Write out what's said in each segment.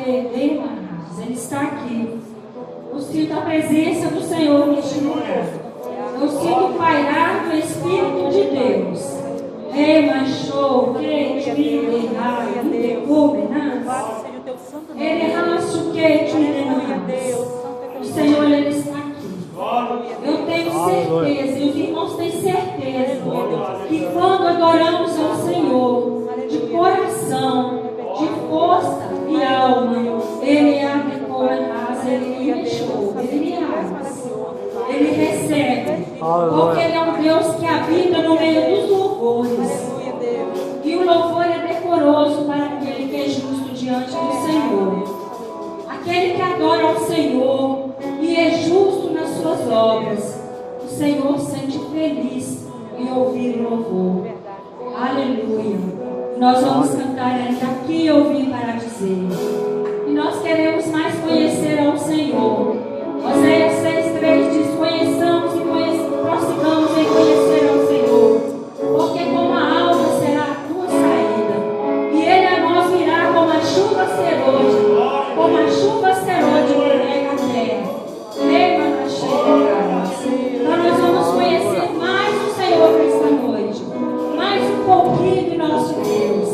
Ele está aqui. Eu sinto a presença do Senhor neste lugar. Eu sinto o pairar do Espírito de Deus. Ei, manchou, que ele raço que te o Senhor, Ele está aqui. Eu tenho certeza, e os irmãos têm certeza, que quando adoramos ao Senhor, de coração, de força e alma, Ele abre coração, Ele deixou, Ele abre, Ele recebe, porque Ele é um Deus que habita no meio dos louvores. E o louvor é decoroso para aquele que é justo diante do Senhor. Aquele que adora ao Senhor e é justo nas suas obras, o Senhor sente feliz em ouvir o louvor. Aleluia. Nós vamos cantar ainda aqui eu vim para dizer. E nós queremos mais conhecer ao Senhor. Oséias 6,3 diz: conheçamos e prossigamos em conhecer ao Senhor, porque como a alva será a tua saída, e Ele a nós virá como a chuva serôdia. Como a chuva serôdia que rega a terra. Leva na cheia. Então nós vamos conhecer mais o Senhor nesta noite. Mais um pouquinho de nosso Deus.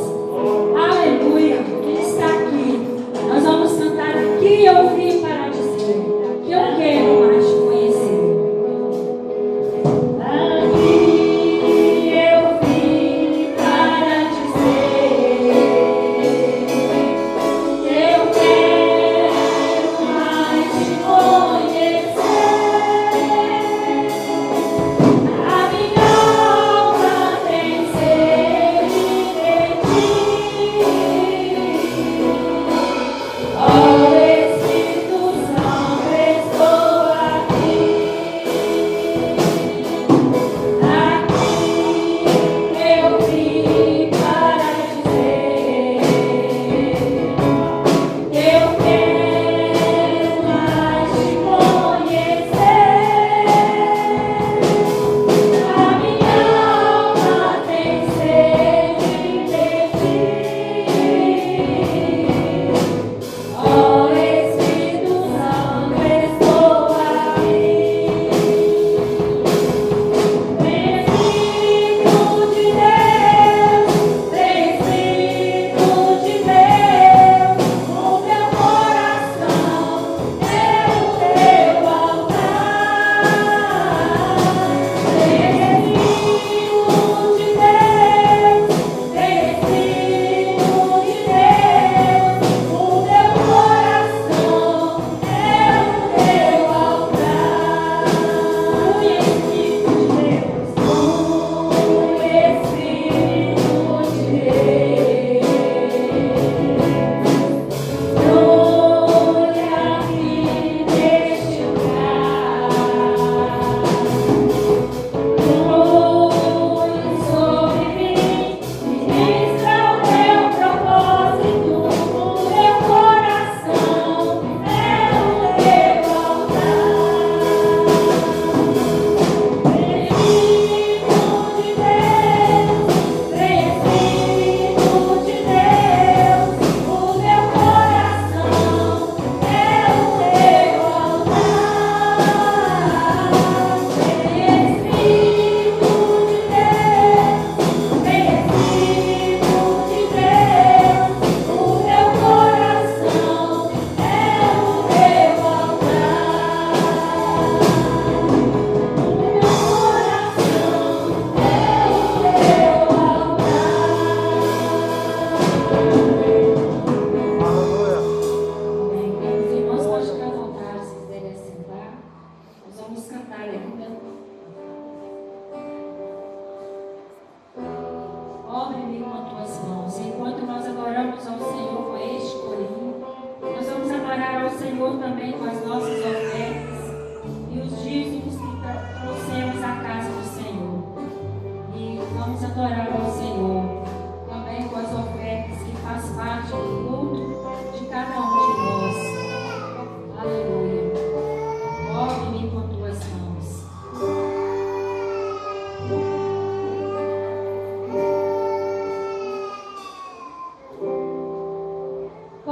Aleluia. Ele está aqui. Nós vamos cantar aqui eu vim para dizer que eu quero mais te conhecer.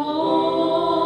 Oh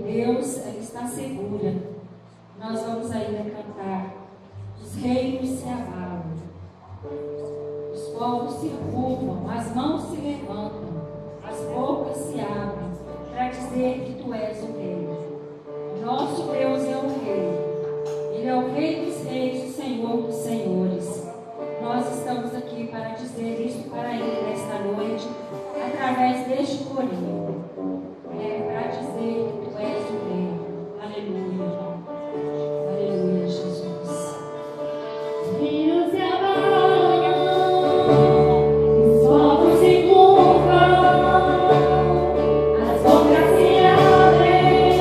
Deus ela está segura. Nós vamos ainda cantar. Os reinos se abalam, os povos se curvam, as mãos se levantam, as bocas se abrem para dizer que tu és o Rei. Nosso Deus é o Rei. Ele é o Rei dos reis, o Senhor dos senhores. Nós estamos aqui para dizer isso para Ele nesta noite, através deste corinho. Para dizer que tu és o Rei. Aleluia. Aleluia, Jesus. Filhos se abalam, os povos se curvam, as bocas se abrem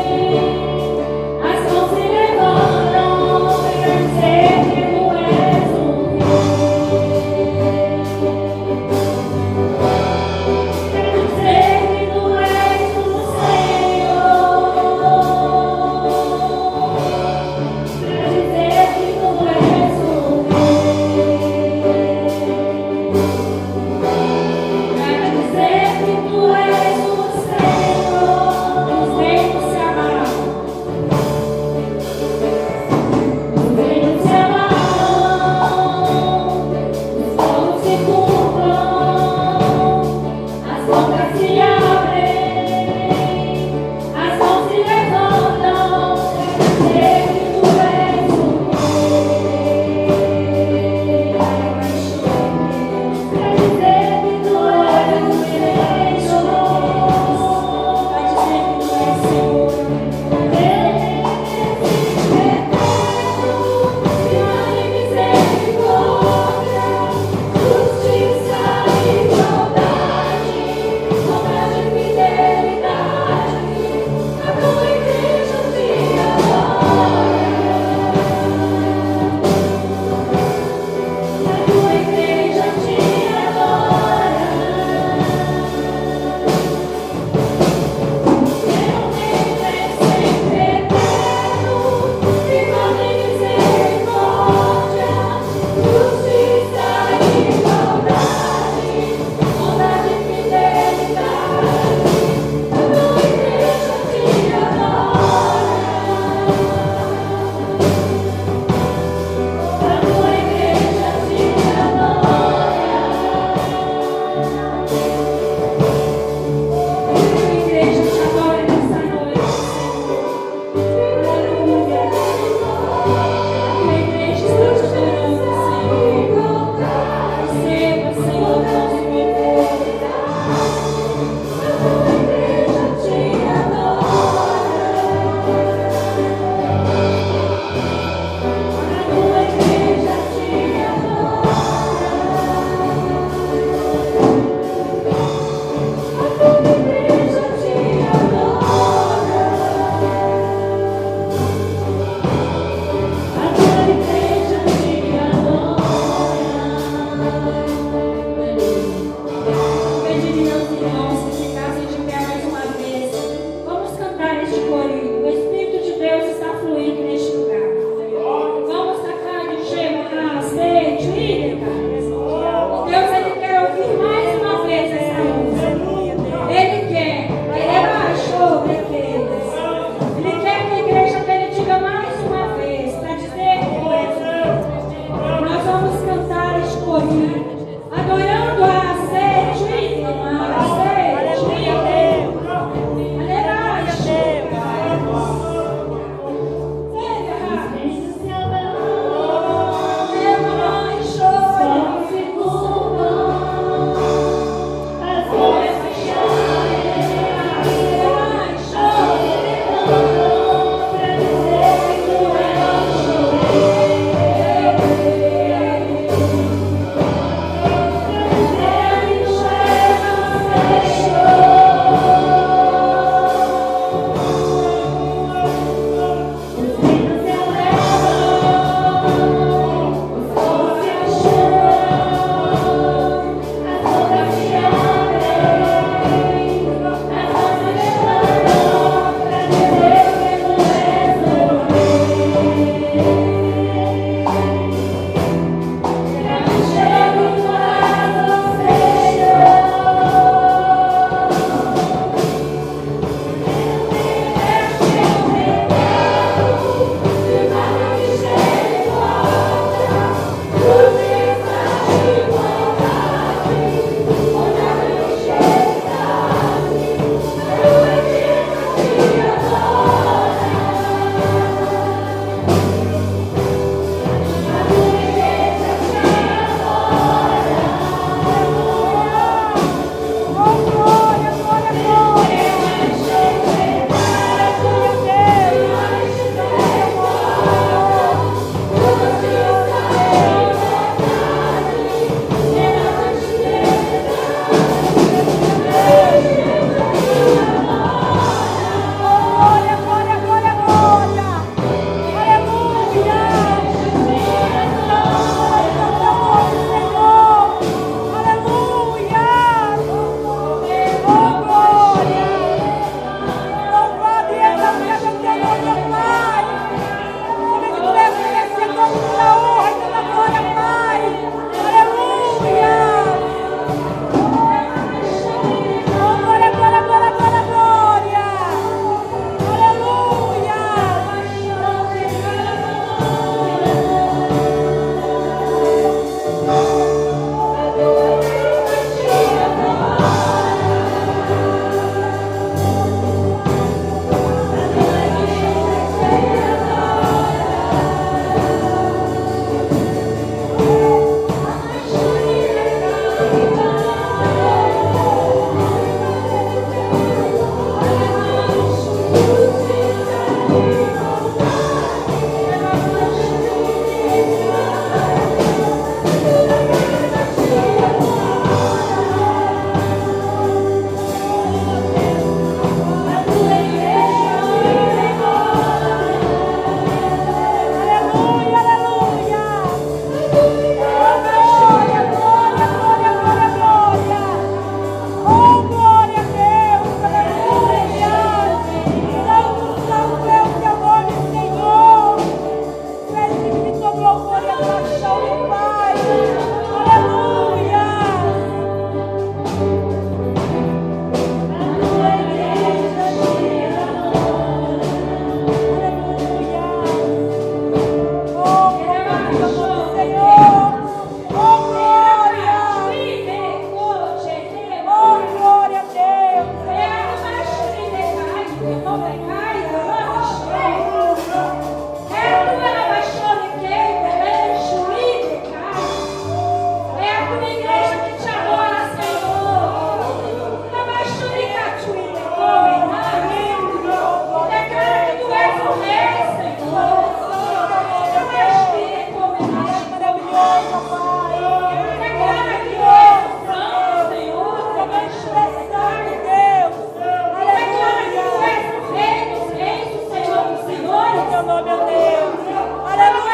Oh, meu Deus. Aleluia.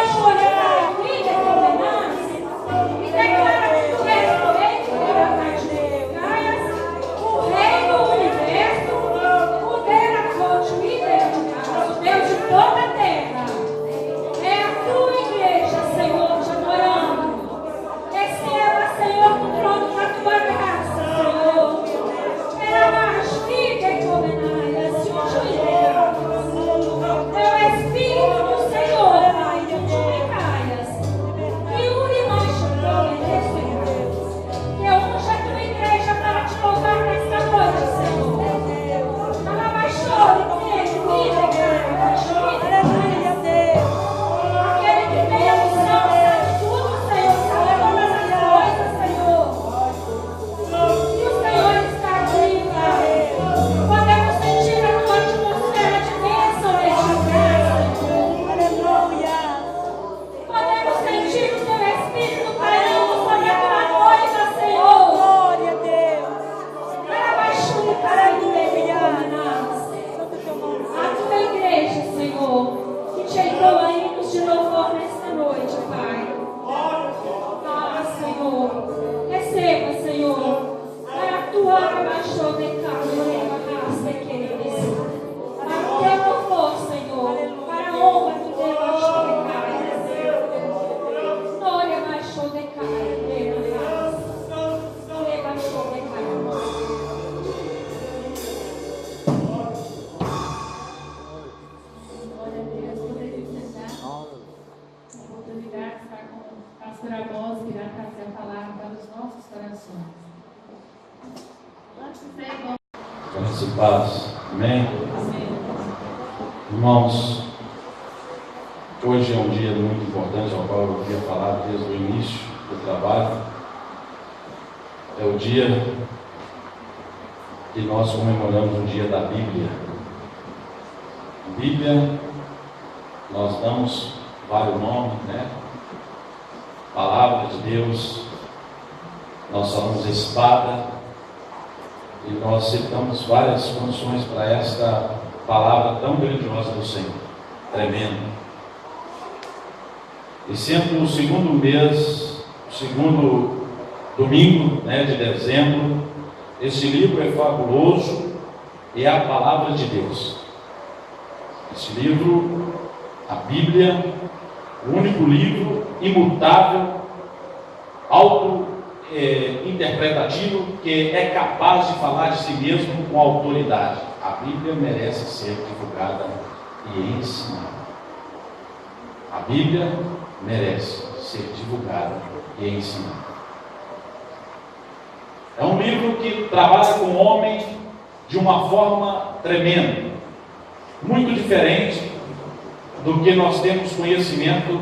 E declara que tu és o rei de Caias, o rei do universo, o Deus de toda a terra. É a tua igreja, Senhor, te adorando. Receba, Senhor, o trono da tua graça, Senhor. Era mais vida e comenária, se o juiz. É o Espírito do Senhor, Pai, de Caias. Que une nós, Senhor, que unja a tua igreja para te louvar nesta noite, Senhor. Não mais choro, vida, aquele que tem a unção, sabe tudo, Senhor, sabe todas as coisas, Senhor. E o Senhor está aqui, Pai. Podemos sentir a tua atmosfera de bênção neste lugar, Senhor. Aleluia. Podemos sentir o teu Espírito pairando sobre a tua noiva, Senhor. Glória a Deus. Para baixo e para a tua igreja, Senhor, que te entrou hinos de louvor nesta noite, Pai. Ah, Senhor, receba, Senhor, para a tua abaixou de calma, raça, queridos. Para o teu louvor, Senhor, para a honra do teu abaixou de calma. Glória abaixou de calma, raça. Glória abaixou de calma. Glória a Deus, poderia sentar. A oportunidade de estar com o pastor Amós, que irá trazer a palavra para os nossos corações. Antes de ser Graça e paz. Amém? Amém. Irmãos, hoje é um dia muito importante, ao qual eu queria falar desde o início do trabalho. É o dia que nós comemoramos o dia da Bíblia. A Bíblia, nós damos vários nomes, né? Palavra de Deus, nós falamos espada, e nós citamos várias funções para esta palavra tão grandiosa do Senhor, tremenda. E sempre o segundo mês, o segundo domingo, né, de dezembro, esse livro é fabuloso e é a palavra de Deus. Esse livro, a Bíblia, o único livro imutável, interpretativo, que é capaz de falar de si mesmo com autoridade. A Bíblia merece ser divulgada e ensinada. A Bíblia merece ser divulgada e ensinada. É um livro que trabalha com o homem de uma forma tremenda, muito diferente do que nós temos conhecimento,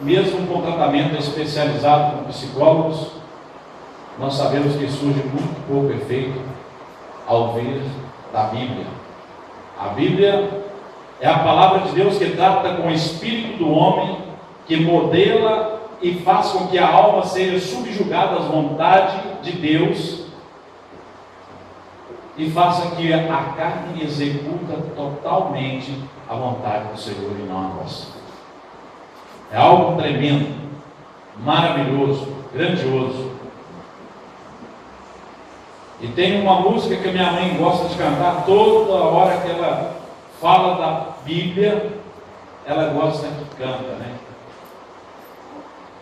mesmo com tratamento especializado com psicólogos. Nós sabemos que surge muito pouco efeito ao ouvir da Bíblia. A Bíblia é a palavra de Deus que trata com o espírito do homem, que modela e faz com que a alma seja subjugada às vontades de Deus e faça que a carne executa totalmente a vontade do Senhor e não a nossa. É algo tremendo, maravilhoso, grandioso. E tem uma música que a minha mãe gosta de cantar toda hora que ela fala da Bíblia, ela gosta que canta, né?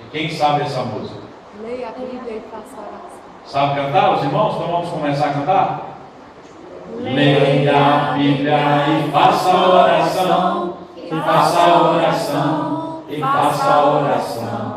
E quem sabe essa música? Leia a Bíblia e faça oração. Sabe cantar, os irmãos? Então vamos começar a cantar? Leia a Bíblia e faça oração, e faça oração, e faça oração.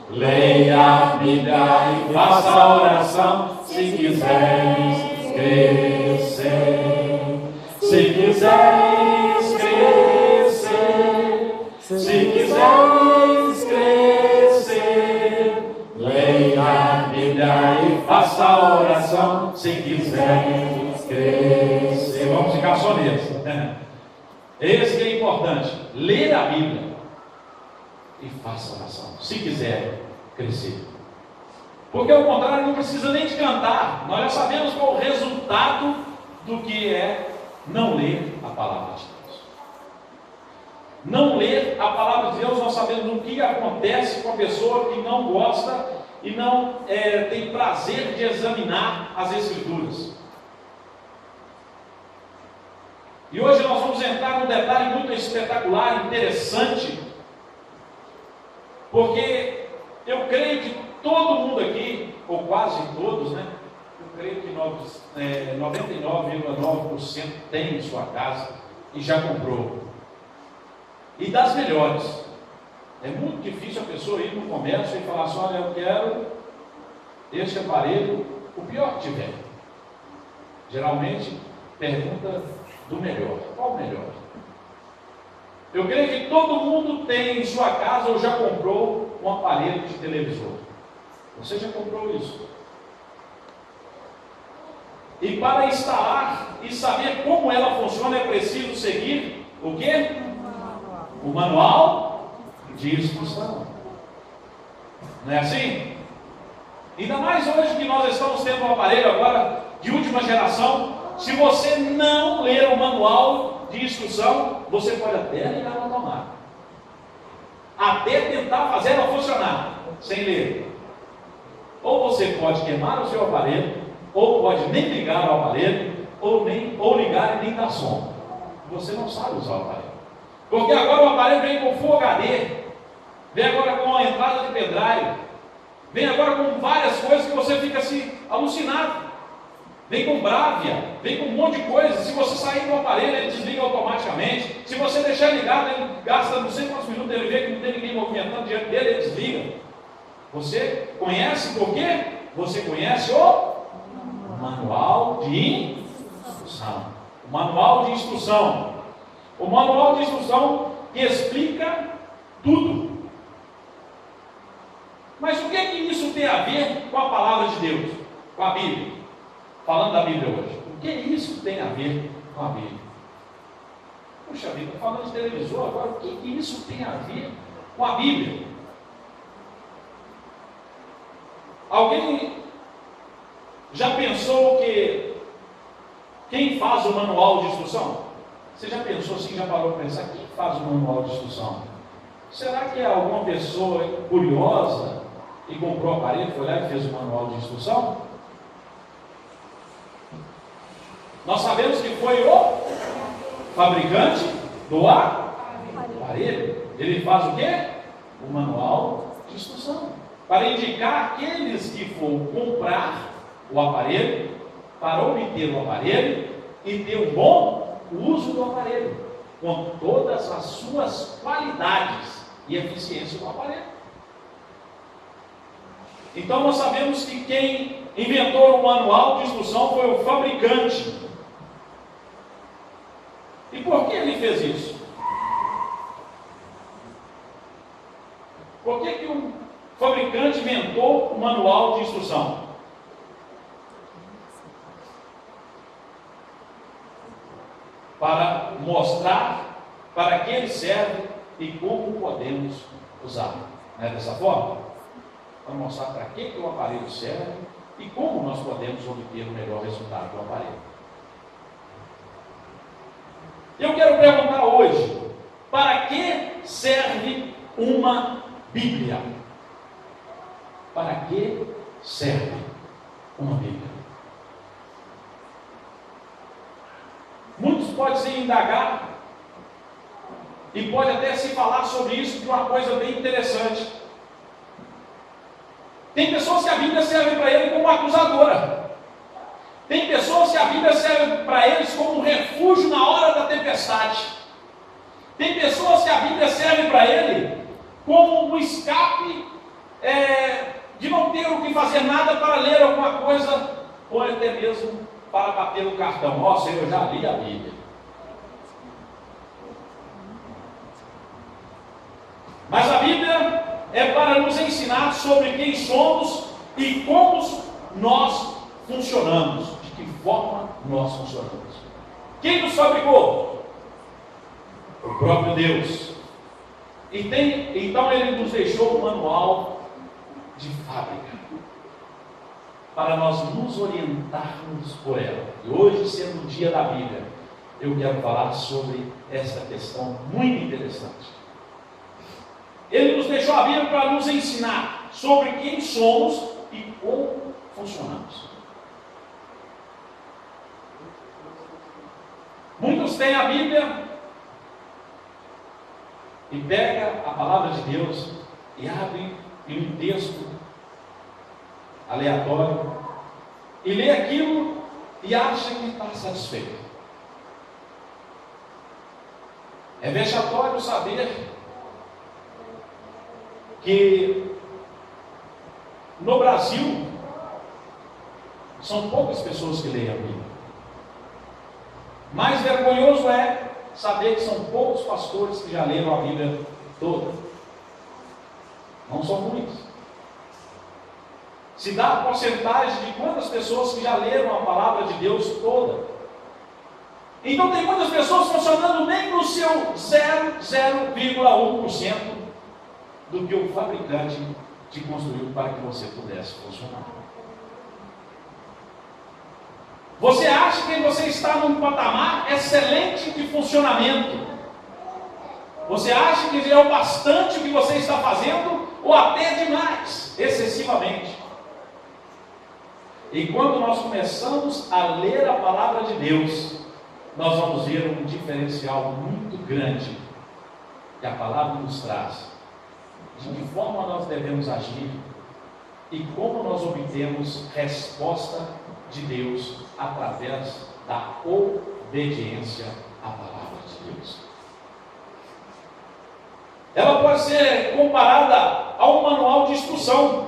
Leia a Bíblia e faça oração, se quiseres crescer. Se quiseres crescer, se quiseres crescer. Leia a Bíblia e faça oração, se quiseres crescer. Vamos ficar só nisso. Esse que é importante. Ler a Bíblia e faça oração, se quiser crescer. Porque ao contrário, não precisa nem de cantar. Nós já sabemos qual o resultado do que é não ler a palavra de Deus. não ler a palavra de Deus, nós sabemos o que acontece com a pessoa que não gosta e não tem prazer de examinar as Escrituras. E hoje nós vamos entrar num detalhe muito espetacular, interessante, porque eu creio que todo mundo aqui, ou quase todos, né? Eu creio que 99,9% tem em sua casa e já comprou. E das melhores. É muito difícil a pessoa ir no comércio e falar assim: olha, eu quero este aparelho, o pior que tiver. Geralmente pergunta do melhor. Qual o melhor? Eu creio que todo mundo tem em sua casa ou já comprou um aparelho de televisor. Você já comprou isso? E para instalar e saber como ela funciona, é preciso seguir o quê? O manual de instrução. Não é assim? Ainda mais hoje que nós estamos tendo um aparelho agora de última geração. Se você não ler o manual de instrução, você pode até ligar na tomada, até tentar fazer ela funcionar sem ler. Ou você pode queimar o seu aparelho, ou pode nem ligar ao aparelho, ou ligar e nem dar som. Você não sabe usar o aparelho. Porque agora o aparelho vem com Full HD, vem agora com a entrada de pendrive, vem agora com várias coisas que você fica assim, alucinado. Vem com Bravia, vem com um monte de coisa. Se você sair do aparelho, ele desliga automaticamente. Se você deixar ligado, ele gasta não sei quantos minutos, ele vê que não tem ninguém movimentando diante dele, ele desliga. Você conhece por quê? Você conhece o manual de instrução. O manual de instrução. O manual de instrução que explica tudo. Mas o que é que isso tem a ver com a palavra de Deus? Com a Bíblia? Falando da Bíblia hoje. O que isso tem a ver com a Bíblia? Puxa vida, estou falando de televisor agora. O que isso tem a ver com a Bíblia? Alguém já pensou que quem faz o manual de instrução? Você já pensou assim, já parou para pensar? Quem faz o manual de instrução? Será que é alguma pessoa curiosa e comprou o aparelho, foi lá e fez o manual de instrução? Nós sabemos que foi o fabricante do aparelho. Ele faz o quê? O manual de instrução. Para indicar aqueles que for comprar o aparelho, para obter o aparelho e ter um bom uso do aparelho, com todas as suas qualidades e eficiência do aparelho. Então nós sabemos que quem inventou o manual de instrução foi o fabricante. E por que ele fez isso? Por que o fabricante inventou o manual de instrução? Para mostrar para que ele serve e como podemos usar. Não é dessa forma? Para mostrar para que o aparelho serve e como nós podemos obter o melhor resultado do aparelho. Eu quero perguntar hoje, para que serve uma Bíblia? Para que serve uma Bíblia? Muitos podem se indagar e pode até se falar sobre isso de uma coisa bem interessante. Tem pessoas que a Bíblia serve para ele como acusadora. Tem pessoas que a Bíblia serve para eles como um refúgio na hora da tempestade. Tem pessoas que a Bíblia serve para ele como um escape de não ter o que fazer nada para ler alguma coisa, ou até mesmo para bater o cartão. Nossa, eu já li a Bíblia. Mas a Bíblia é para nos ensinar sobre quem somos e como nós funcionamos. De que forma nós funcionamos. Quem nos fabricou? O próprio Deus. Então ele nos deixou um manual de fábrica para nós nos orientarmos por ela. E hoje, sendo o dia da Bíblia, eu quero falar sobre essa questão muito interessante. Ele nos deixou a Bíblia para nos ensinar sobre quem somos e como funcionamos. Muitos têm a Bíblia e pega a palavra de Deus e abre em um texto aleatório e lê aquilo e acha que está satisfeito. É vexatório saber que no Brasil são poucas pessoas que leem a Bíblia. Mais vergonhoso é saber que são poucos pastores que já leram a Bíblia toda. Não são muitos. Se dá a porcentagem de quantas pessoas que já leram a palavra de Deus toda. Então tem muitas pessoas funcionando nem no seu 0,1% do que o fabricante te construiu para que você pudesse funcionar. Você acha que você está num patamar excelente de funcionamento. Você acha que é o bastante o que você está fazendo, ou até demais, excessivamente. E quando nós começamos a ler a palavra de Deus, nós vamos ver um diferencial muito grande que a palavra nos traz, de que forma nós devemos agir e como nós obtemos resposta de Deus através da obediência à palavra de Deus. Ela pode ser comparada a um manual de instrução.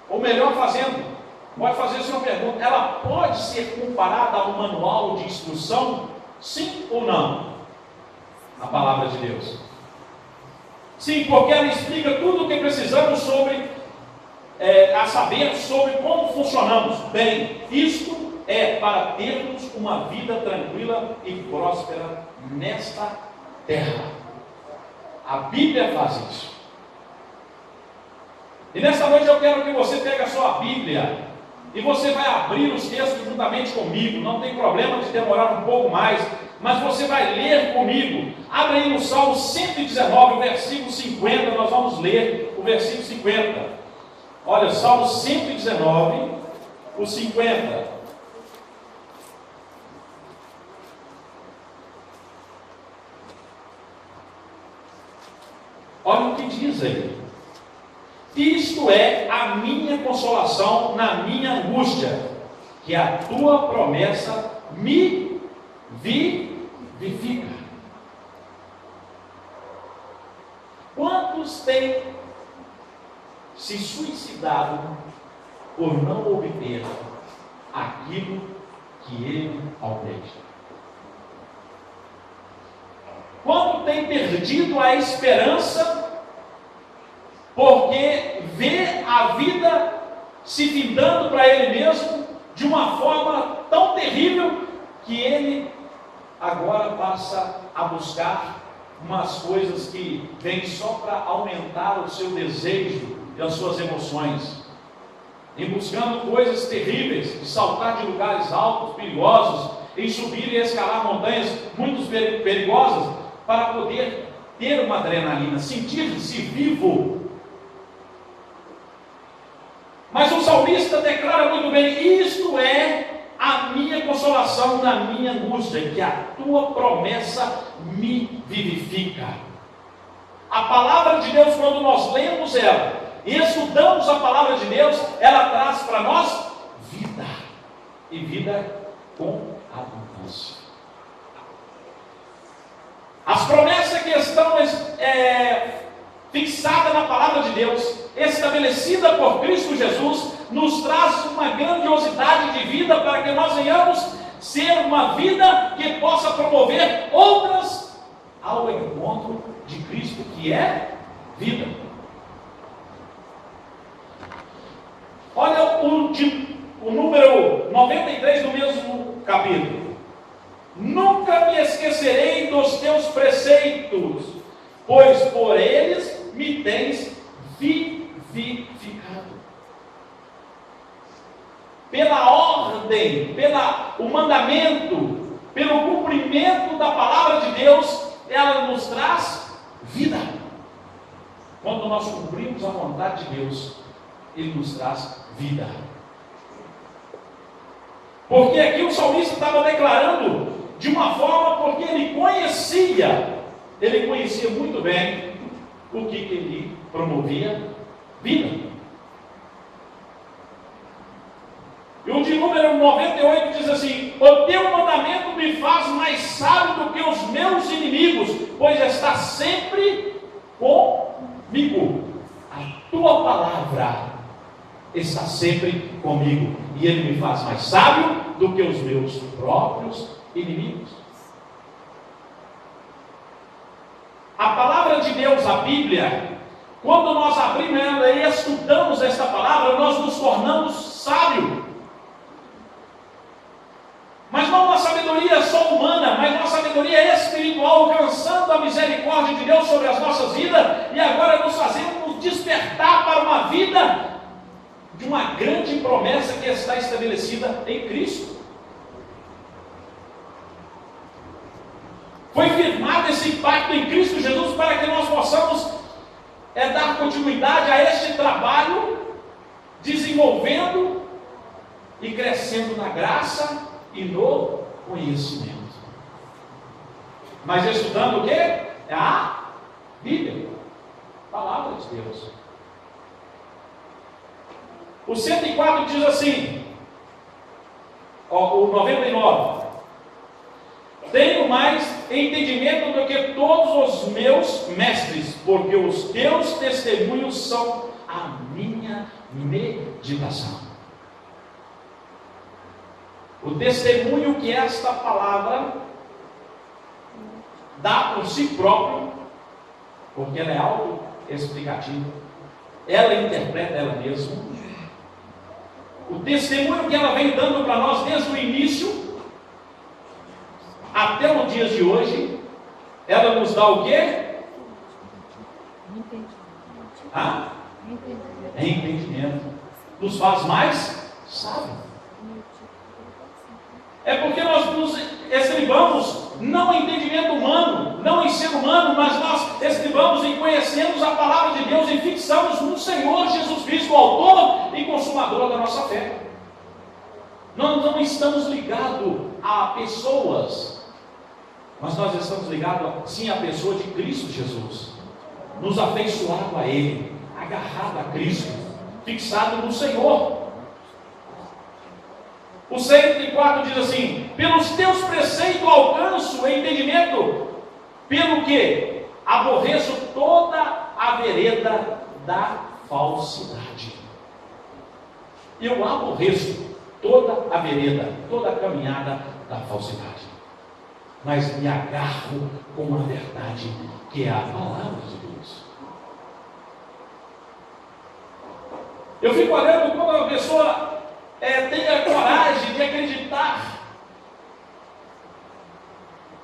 Ou melhor pode fazer uma pergunta, ela pode ser comparada a um manual de instrução? Sim ou não? A palavra de Deus. Sim, porque ela explica tudo o que precisamos a saber sobre como funcionamos bem. Isto é para termos uma vida tranquila e próspera nesta terra. A Bíblia faz isso. E nesta noite eu quero que você pegue a sua Bíblia e você vai abrir os textos juntamente comigo. Não tem problema de demorar um pouco mais, mas você vai ler comigo. Abre aí no Salmo 119, o versículo 50. Nós vamos ler o versículo 50. Olha, Salmo 119, o 50. Olha o que diz aí. Isto é a minha consolação na minha angústia, que a tua promessa me vivifica. Quantos têm se suicidado por não obter aquilo que ele almeja? Quanto tem perdido a esperança porque vê a vida se findando para ele mesmo de uma forma tão terrível que ele agora passa a buscar umas coisas que vêm só para aumentar o seu desejo e as suas emoções, e buscando coisas terríveis, de saltar de lugares altos, perigosos, em subir e escalar montanhas muito perigosas, para poder ter uma adrenalina, sentir-se vivo. Mas o salmista declara muito bem: isto é a minha consolação na minha angústia, que a tua promessa me vivifica. A palavra de Deus, quando nós lemos ela e estudamos a palavra de Deus, ela traz para nós vida, e vida com abundância. As promessas que estão fixadas na palavra de Deus, estabelecida por Cristo Jesus, nos traz uma grandiosidade de vida para que nós venhamos ser uma vida que possa promover outras ao encontro de Cristo, que é vida. Olha o número 93 do mesmo capítulo. Nunca me esquecerei dos teus preceitos, pois por eles me tens vivificado. pela ordem, o mandamento, pelo cumprimento da palavra de Deus, ela nos traz vida. Quando nós cumprimos a vontade de Deus, Ele nos traz vida. Porque aqui o salmista estava declarando de uma forma, porque ele conhecia muito bem o que ele promovia: vida. E o de número 98 diz assim: o teu mandamento me faz mais sábio do que os meus inimigos, pois está sempre comigo. A tua palavra está sempre comigo, e ele me faz mais sábio do que os meus próprios inimigos. A palavra de Deus, a Bíblia, quando nós abrimos ela e estudamos esta palavra, nós nos tornamos sábios. Mas não uma sabedoria só humana, mas uma sabedoria espiritual, alcançando a misericórdia de Deus sobre as nossas vidas, e agora nos fazemos despertar para uma vida de uma grande promessa que está estabelecida em Cristo. Foi firmado esse pacto em Cristo Jesus para que nós possamos dar continuidade a este trabalho, desenvolvendo e crescendo na graça e no conhecimento. Mas estudando o que? É a Bíblia, a palavra de Deus. O 104 diz assim, o 99: tenho mais entendimento do que todos os meus mestres, porque os teus testemunhos são a minha meditação. O testemunho que esta palavra dá por si próprio, porque ela é autoexplicativa, ela interpreta ela mesma. O testemunho que ela vem dando para nós desde o início até os dias de hoje, ela nos dá o quê? Entendimento. Nos faz mais sábios. É porque nós nos estribamos não em entendimento humano, não em ser humano, mas nós estribamos em conhecermos a palavra de Deus e fixamos no Senhor Jesus Cristo, o autor e consumador da nossa fé. Nós não estamos ligados a pessoas, mas nós estamos ligados sim à pessoa de Cristo Jesus, nos afeiçoado a Ele, agarrado a Cristo, fixado no Senhor. O 104 diz assim: pelos teus preceitos alcanço o entendimento, pelo que aborreço toda a vereda da falsidade. Eu aborreço toda a vereda, toda a caminhada da falsidade, mas me agarro com a verdade, que é a palavra de Deus. Eu fico olhando quando a pessoa tem a coragem de acreditar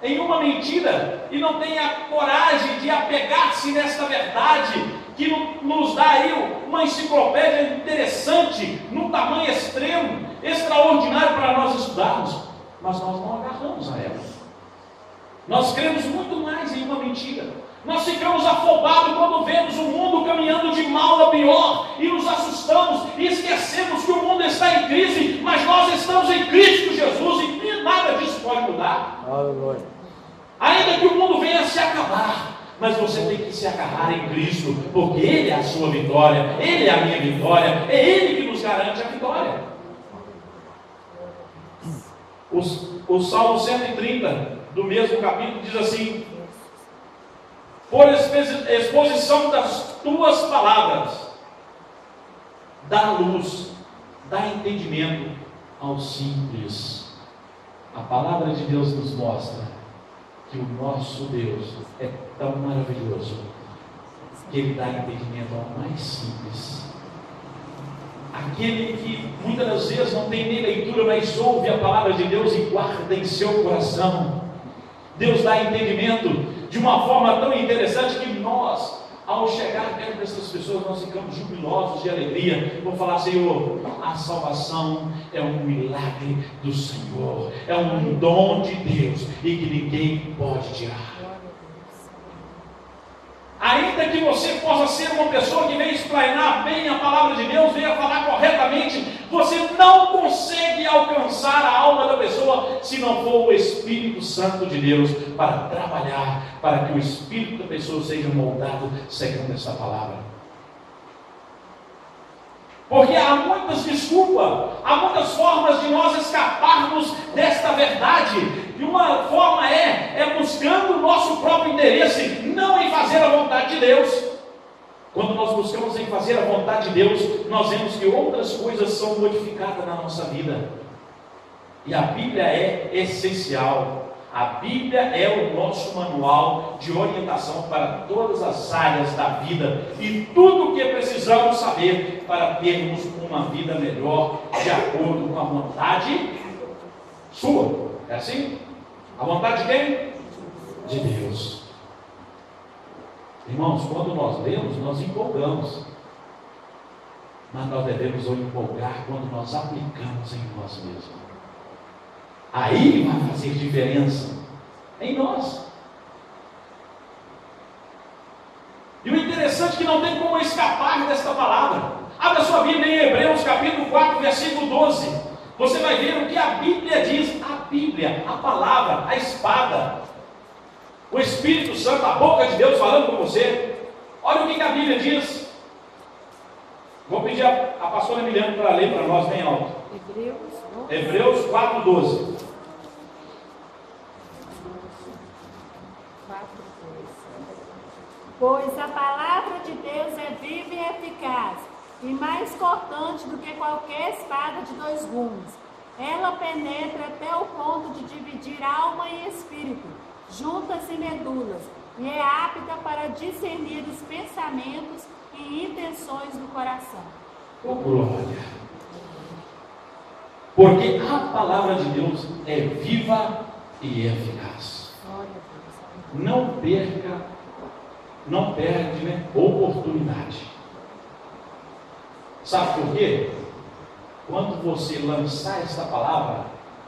em uma mentira e não tem a coragem de apegar-se nesta verdade que nos dá aí uma enciclopédia interessante, num tamanho extremo, extraordinário para nós estudarmos, mas nós não agarramos a ela. Nós cremos muito mais em uma mentira. Nós ficamos afobados quando vemos o mundo caminhando de mal a pior e nos assustamos e esquecemos que o mundo está em crise, mas nós estamos em Cristo Jesus e nada disso pode mudar. Aleluia. Ainda que o mundo venha a se acabar, mas você tem que se agarrar em Cristo, porque Ele é a sua vitória, Ele é a minha vitória, é Ele que nos garante a vitória. O Salmo 130, do mesmo capítulo, diz assim: por exposição das tuas palavras, dá luz, dá entendimento ao simples. A palavra de Deus nos mostra que o nosso Deus é tão maravilhoso que Ele dá entendimento ao mais simples. Aquele que muitas das vezes não tem nem leitura, mas ouve a palavra de Deus e guarda em seu coração. Deus dá entendimento de uma forma tão interessante que nós, ao chegar perto dessas pessoas, nós ficamos jubilosos de alegria. Vou falar: Senhor, a salvação é um milagre do Senhor, é um dom de Deus e que ninguém pode tirar. Ainda que você possa ser uma pessoa que venha explanar bem a palavra de Deus, venha falar corretamente, você não consegue alcançar a alma da pessoa se não for o Espírito Santo de Deus para trabalhar, para que o espírito da pessoa seja moldado segundo essa palavra. Porque há muitas desculpas, há muitas formas de nós escaparmos desta verdade. E uma forma é buscando o nosso próprio interesse, não em fazer a vontade de Deus. Quando nós buscamos em fazer a vontade de Deus, nós vemos que outras coisas são modificadas na nossa vida. E a Bíblia é essencial. A Bíblia é o nosso manual de orientação para todas as áreas da vida e tudo o que precisamos saber para termos uma vida melhor, de acordo com a vontade sua. É assim? A vontade de quem? De Deus. Irmãos, quando nós lemos, nós empolgamos. Mas nós devemos empolgar quando nós aplicamos em nós mesmos. Aí vai fazer diferença em nós. E o interessante é que não tem como escapar desta palavra. Abra sua Bíblia em Hebreus capítulo 4, versículo 12. Você vai ver o que a Bíblia diz. A Bíblia, a palavra, a espada, o Espírito Santo, a boca de Deus falando com você. Olha o que a Bíblia diz. Vou pedir a pastora Emiliano para ler para nós bem alto. Hebreus 4, 12. Pois a palavra de Deus é viva e eficaz, e mais cortante do que qualquer espada de 2 gumes. Ela penetra até o ponto de dividir alma e espírito, juntas e medulas, e é apta para discernir os pensamentos e intenções do coração. Oh, glória! Porque a palavra de Deus é viva e eficaz. Não perde oportunidade. Sabe por quê? Quando você lançar esta palavra,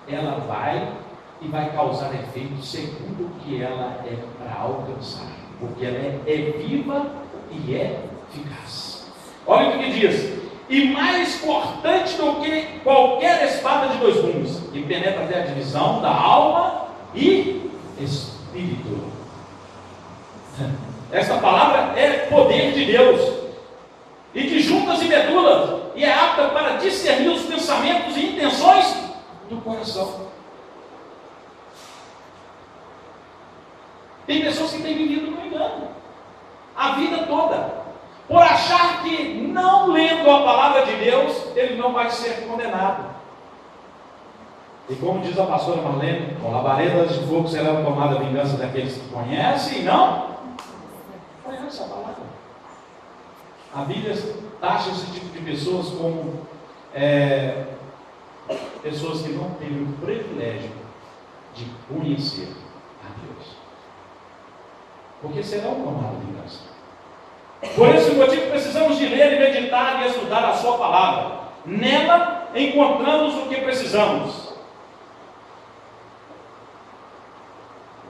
ela vai causar efeito segundo o que ela é para alcançar. Porque ela é viva e é eficaz. Olha o que diz: e mais cortante do que qualquer espada de 2 gumes, que penetra até a divisão da alma e espírito. Essa palavra é poder de Deus, e de juntas e medulas, e é apta para discernir os pensamentos e intenções do coração. Tem pessoas que têm vivido no engano a vida toda, por achar que não lendo a palavra de Deus, ele não vai ser condenado. E como diz a pastora Marlene, com labaredas de fogo será tomada a vingança daqueles que conhecem e não conhece a palavra. A Bíblia taxa esse tipo de pessoas como pessoas que não têm o privilégio de conhecer a Deus, porque serão tomadas a vingança. Por esse motivo precisamos de ler e meditar e estudar a sua palavra. Nela encontramos o que precisamos.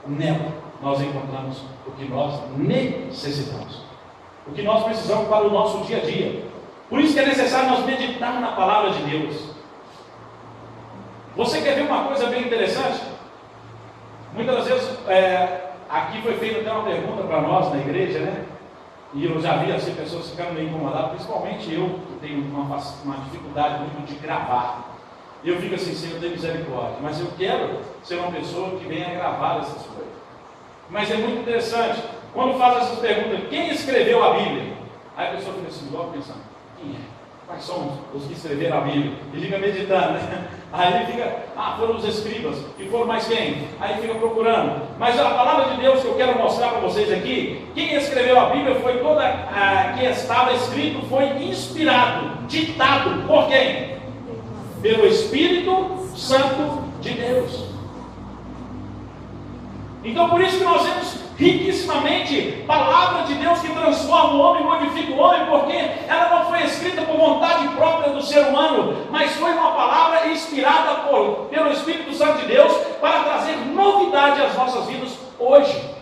Nela nós encontramos o que nós necessitamos, o que nós precisamos para o nosso dia a dia. Por isso que é necessário nós meditar na palavra de Deus. Você quer ver uma coisa bem interessante? Muitas das vezes aqui foi feita até uma pergunta para nós na igreja, né? E eu já vi assim, pessoas ficando meio incomodadas, principalmente eu, que tenho uma dificuldade muito de gravar. Eu fico assim: Senhor, dê misericórdia, mas eu quero ser uma pessoa que venha gravar essas coisas. Mas é muito interessante, quando faz essas perguntas: quem escreveu a Bíblia? Aí a pessoa fica assim, logo pensando: quem é? Quais são os que escreveram a Bíblia? E fica meditando, né? Aí fica: foram os escribas. E foram mais quem? Aí fica procurando. Mas a palavra de Deus que eu quero mostrar para vocês aqui, quem escreveu a Bíblia foi toda que estava escrito, foi inspirado, ditado por quem? Pelo Espírito Santo de Deus. Então por isso que nós vemos riquissimamente, palavra de Deus que transforma o homem, modifica o homem, porque ela não foi escrita por vontade própria do ser humano, mas foi uma palavra inspirada pelo Espírito Santo de Deus para trazer novidade às nossas vidas hoje.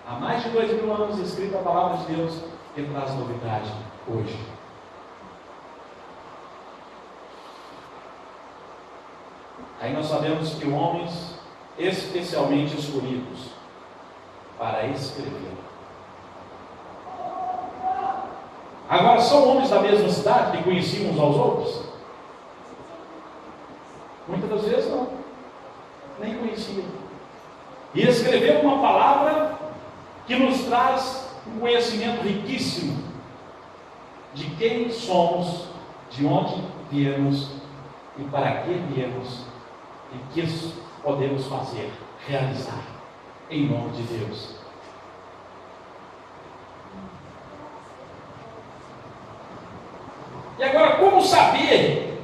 Há mais de 2000 anos escrita a palavra de Deus que traz novidade hoje. Aí nós sabemos que homens especialmente escolhidos para escrever. Agora, são homens da mesma cidade que conheciam uns aos outros? Muitas das vezes não, nem conheciam. E escrever uma palavra que nos traz um conhecimento riquíssimo de quem somos, de onde viemos e para que viemos e que podemos fazer, realizar, em nome de Deus. E agora, como saber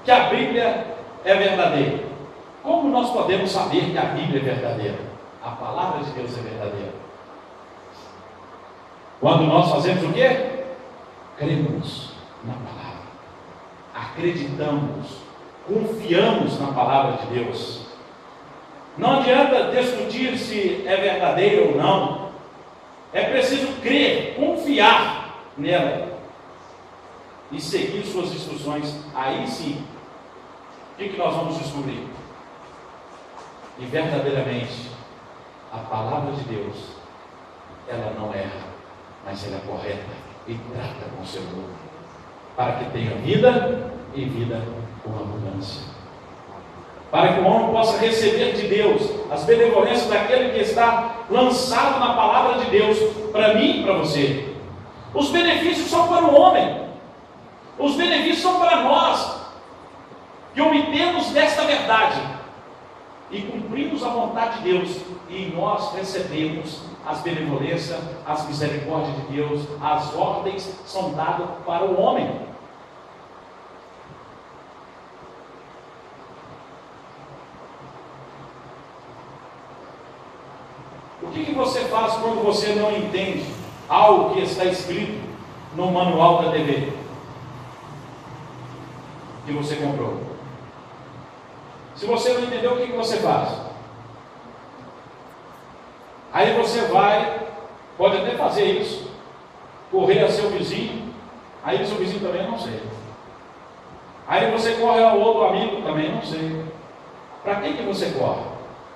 que a Bíblia é verdadeira? Como nós podemos saber que a Bíblia é verdadeira? A palavra de Deus é verdadeira. Quando nós fazemos o quê? Cremos na palavra, acreditamos, confiamos na palavra de Deus. Não adianta discutir se é verdadeira ou não. É preciso crer, confiar nela e seguir suas instruções. Aí sim, o que nós vamos descobrir? E verdadeiramente, a palavra de Deus, ela não erra, mas ela é correta e trata com o ser humano, para que tenha vida e vida com abundância. Para que o homem possa receber de Deus as benevolências daquele que está lançado na palavra de Deus, para mim e para você. Os benefícios são para o homem, os benefícios são para nós, que obtemos desta verdade e cumprimos a vontade de Deus, e nós recebemos as benevolências, as misericórdias de Deus, as ordens são dadas para o homem. O que você faz quando você não entende algo que está escrito no manual da TV que você comprou? Se você não entendeu, o que você faz? Aí você vai, pode até fazer isso, correr a seu vizinho, aí o seu vizinho também não sei. Aí você corre ao outro amigo, também não sei. Para que você corre?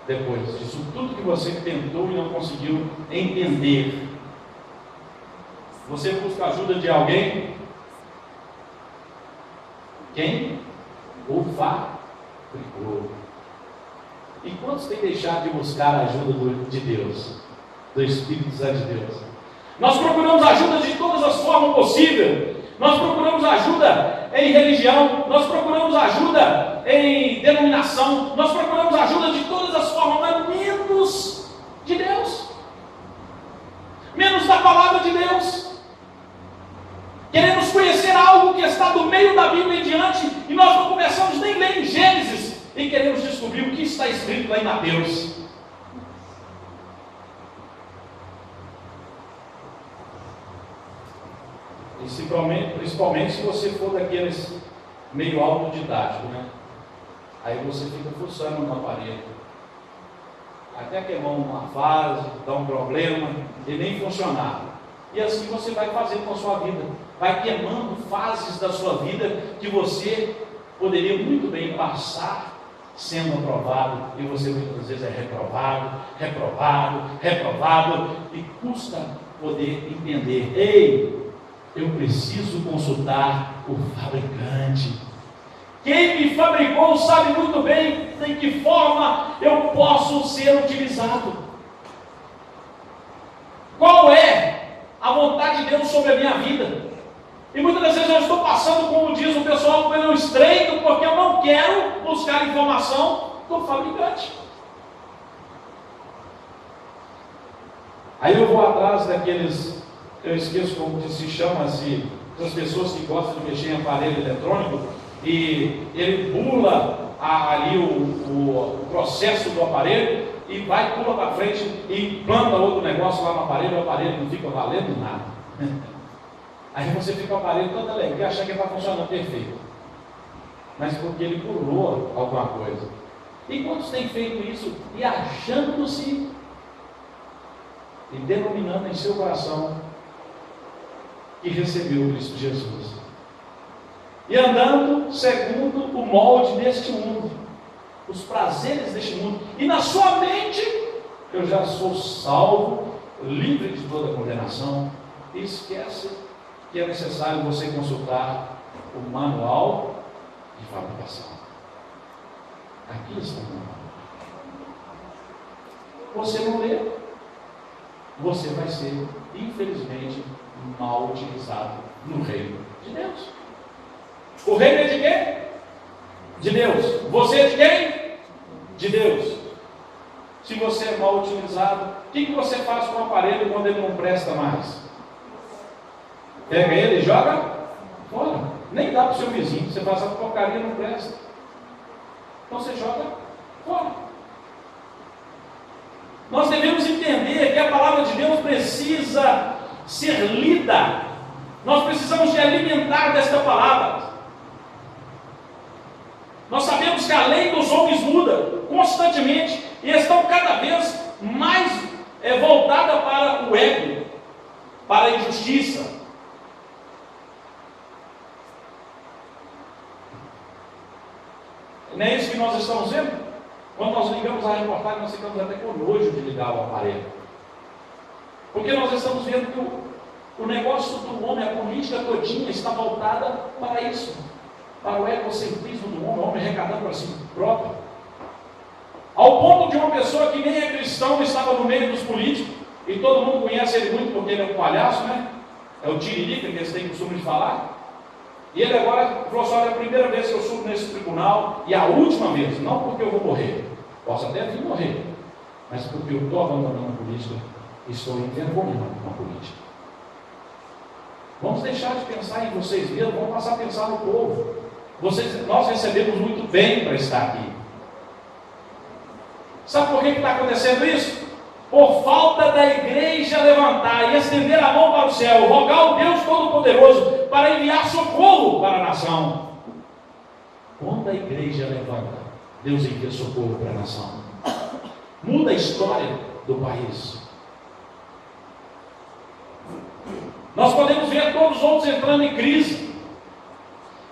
Depois disso tudo que você tentou e não conseguiu entender, você busca a ajuda de alguém? Quem? O fabricou. E quantos têm deixado de buscar a ajuda de Deus, do Espírito Santo de Deus? Nós procuramos ajuda de todas as formas possíveis. Nós procuramos ajuda em religião, nós procuramos ajuda em denominação, nós procuramos ajuda de todas as formas, mas menos de Deus, menos da palavra de Deus. Queremos conhecer algo que está do meio da Bíblia em diante, e nós não começamos nem a ler em Gênesis, e queremos descobrir o que está escrito lá em Mateus. Principalmente se você for daqueles meio autodidático, né? Aí você fica fuçando no aparelho, até queimar uma fase, dar um problema e nem funcionar. E assim você vai fazendo com a sua vida, vai queimando fases da sua vida que você poderia muito bem passar sendo aprovado, e você muitas vezes é reprovado, e custa poder entender: ei, eu preciso consultar o fabricante. Quem me fabricou sabe muito bem de que forma eu posso ser utilizado. Qual é a vontade de Deus sobre a minha vida? E muitas das vezes eu estou passando, como diz o pessoal, pelo estreito, porque eu não quero buscar informação do fabricante. Aí eu vou atrás daqueles, eu esqueço como que se chama, das pessoas que gostam de mexer em aparelho eletrônico, e ele bula ali o processo do aparelho, e vai, pula para frente e planta outro negócio lá no aparelho, o aparelho não fica valendo nada. Aí você fica o aparelho todo alegre, achando que está funcionando perfeito. Mas porque ele pulou alguma coisa. E quantos têm feito isso e achando-se e denominando em seu coração que recebeu o Cristo Jesus? E andando segundo o molde deste mundo, os prazeres deste mundo, e na sua mente, eu já sou salvo, livre de toda condenação. E esquece que é necessário você consultar o manual de fabricação. Aqui está o manual. Você não lê, você vai ser, infelizmente, mal utilizado no reino de Deus. O reino é de quem? De Deus. Você é de quem? De Deus. Se você é mal utilizado, o que você faz com o aparelho quando ele não presta mais? Pega ele e joga fora. Nem dá para o seu vizinho. Você faz essa porcaria, não presta. Então você joga fora. Nós devemos entender que a palavra de Deus precisa ser lida. Nós precisamos de alimentar desta palavra. Nós sabemos que a lei dos homens muda constantemente e estão cada vez mais voltada para o ego, para a injustiça. Não é isso que nós estamos vendo? Quando nós ligamos a reportagem, nós ficamos até com nojo de ligar o aparelho. Porque nós estamos vendo que o negócio do homem, a política todinha está voltada para isso. Para o egocentrismo do homem, o homem arrecadando para si próprio. Ao ponto de uma pessoa que nem é cristão estava no meio dos políticos, e todo mundo conhece ele muito porque ele é um palhaço, né? É o tiririca que eles têm costume de falar. E ele agora falou assim: olha, é a primeira vez que eu subo nesse tribunal, e a última vez, não porque eu vou morrer, posso até vir morrer, mas porque eu estou abandonando a política e estou envergonhando com a política. Vamos deixar de pensar em vocês mesmos, vamos passar a pensar no povo. Nós recebemos muito bem para estar aqui. Sabe por que está acontecendo isso? Por falta da igreja levantar e estender a mão para o céu, rogar ao Deus Todo-Poderoso para enviar socorro para a nação. Quando a igreja levanta, Deus envia socorro para a nação. Muda a história do país. Nós podemos ver todos os outros entrando em crise.